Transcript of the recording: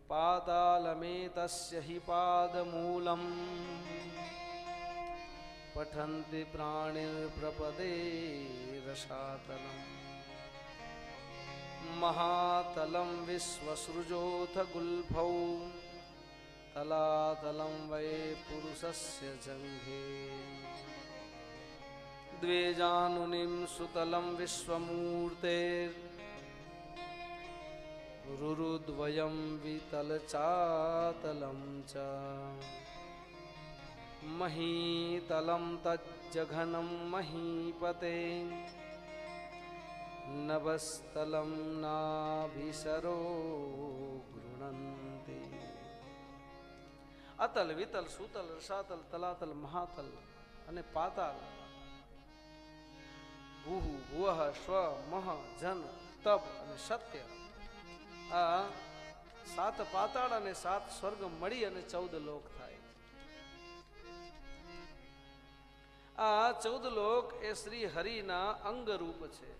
पातालमेतस्य हि पादमूलम् पठन्ति प्राणिर्प्रपदे रसातलम् महातलं विश्वसृजोऽथ गुल्फौ तलातलं वै पुरुषस्य जङ्घे द्वे जानुनिं सुतलं विश्वमूर्तेर्रुरुद्वयं वितलचातलं च महीतलं तज्जघनं महीपते नभस्तलं नाभिसरो गृणन्ति अतल वितल सुतल रसातल तलातल महातल અને પાતાલ ભૂહુ ભુવઃ સ્વ મહ જન તપ અને સત્ય આ સાત પાતાળ અને સાત સ્વર્ગ મળી અને 14 લોક થાય. આ 14 લોક એ શ્રી હરિના અંગ રૂપ છે.